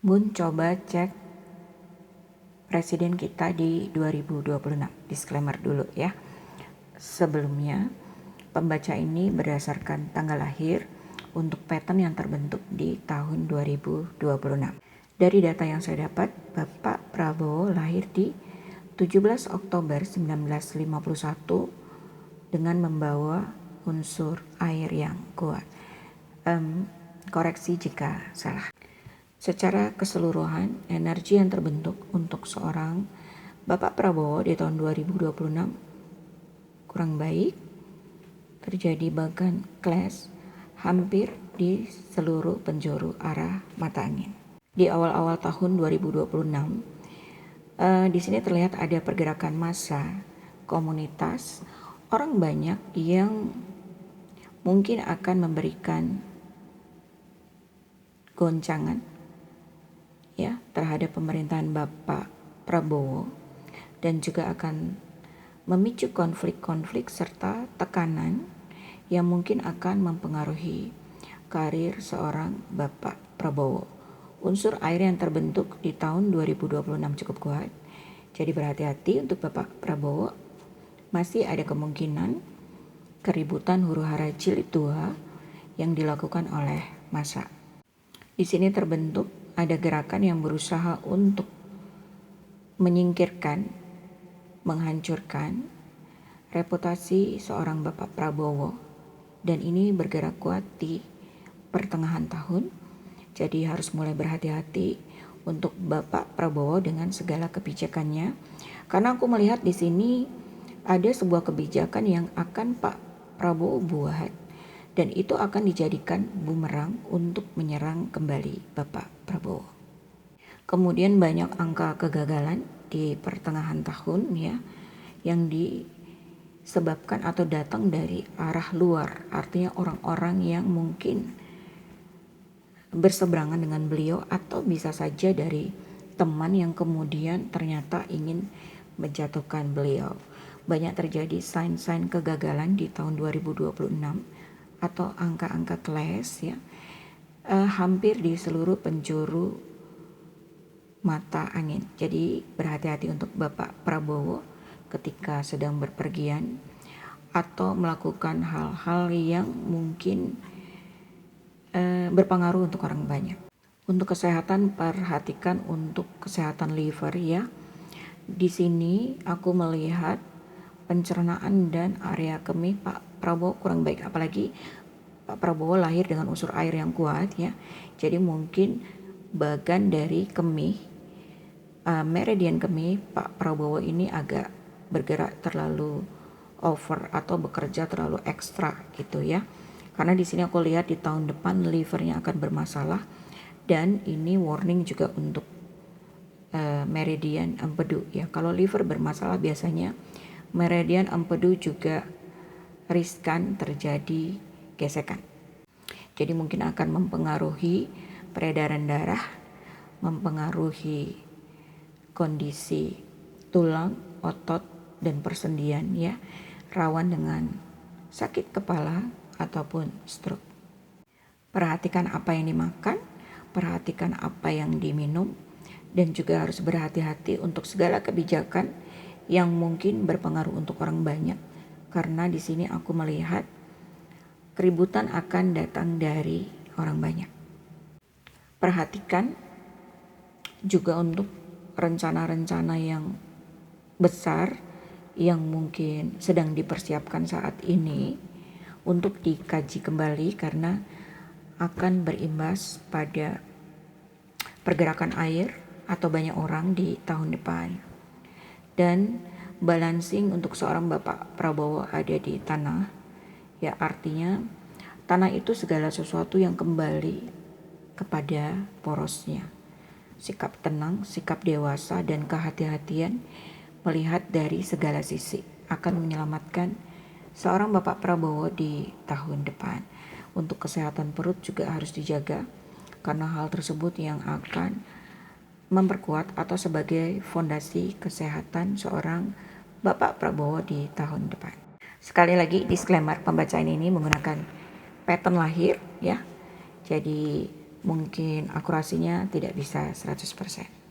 Bun coba cek presiden kita di 2026. Disclaimer dulu ya. Sebelumnya, pembaca ini berdasarkan tanggal lahir untuk pattern yang terbentuk di tahun 2026. Dari data yang saya dapat, Bapak Prabowo lahir di 17 Oktober 1951 dengan membawa unsur air yang kuat. Koreksi jika salah. Secara keseluruhan, energi yang terbentuk untuk seorang Bapak Prabowo di tahun 2026 kurang baik, terjadi bahkan clash hampir di seluruh penjuru arah mata angin. Di awal-awal tahun 2026, di sini terlihat ada pergerakan massa, komunitas, orang banyak yang mungkin akan memberikan goncangan ya terhadap pemerintahan Bapak Prabowo dan juga akan memicu konflik-konflik serta tekanan yang mungkin akan mempengaruhi karir seorang Bapak Prabowo. Unsur air yang terbentuk di tahun 2026 cukup kuat. Jadi berhati-hati untuk Bapak Prabowo. Masih ada kemungkinan keributan huru-hara jilid 2 yang dilakukan oleh massa. Di sini terbentuk ada gerakan yang berusaha untuk menyingkirkan, menghancurkan reputasi seorang Bapak Prabowo, dan ini bergerak kuat di pertengahan tahun. Jadi harus mulai berhati-hati untuk Bapak Prabowo dengan segala kebijakannya, karena aku melihat di sini ada sebuah kebijakan yang akan Pak Prabowo buat, dan itu akan dijadikan bumerang untuk menyerang kembali Bapak Prabowo. Kemudian banyak angka kegagalan di pertengahan tahun ya, yang disebabkan atau datang dari arah luar, artinya orang-orang yang mungkin berseberangan dengan beliau atau bisa saja dari teman yang kemudian ternyata ingin menjatuhkan beliau. Banyak terjadi sign-sign kegagalan di tahun 2026 atau angka-angka clash ya, hampir di seluruh penjuru mata angin. Jadi berhati-hati untuk Bapak Prabowo ketika sedang berpergian atau melakukan hal-hal yang mungkin berpengaruh untuk orang banyak. Untuk kesehatan, perhatikan untuk kesehatan liver ya. Di sini aku melihat pencernaan dan area kemih Pak Prabowo kurang baik, apalagi Pak Prabowo lahir dengan unsur air yang kuat ya. Jadi mungkin bagian dari kemih, meridian kemih Pak Prabowo ini agak bergerak terlalu over atau bekerja terlalu ekstra gitu ya. Karena di sini aku lihat di tahun depan livernya akan bermasalah, dan ini warning juga untuk meridian empedu ya. Kalau liver bermasalah biasanya meridian empedu juga riskan terjadi gesekan. Jadi mungkin akan mempengaruhi peredaran darah, mempengaruhi kondisi tulang, otot, dan persendian ya. Rawan dengan sakit kepala ataupun stroke. Perhatikan apa yang dimakan, perhatikan apa yang diminum, dan juga harus berhati-hati untuk segala kebijakan yang mungkin berpengaruh untuk orang banyak. Karena di sini aku melihat keributan akan datang dari orang banyak. Perhatikan juga untuk rencana-rencana yang besar yang mungkin sedang dipersiapkan saat ini untuk dikaji kembali, karena akan berimbas pada pergerakan air atau banyak orang di tahun depan. Dan balancing untuk seorang Bapak Prabowo ada di tanah ya, artinya tanah itu segala sesuatu yang kembali kepada porosnya. Sikap tenang, sikap dewasa, dan kehati-hatian melihat dari segala sisi akan menyelamatkan seorang Bapak Prabowo di tahun depan. Untuk kesehatan perut juga harus dijaga, karena hal tersebut yang akan memperkuat atau sebagai fondasi kesehatan seorang Bapak Prabowo di tahun depan. Sekali lagi disclaimer, pembacaan ini menggunakan pattern lahir ya. Jadi mungkin akurasinya tidak bisa 100%.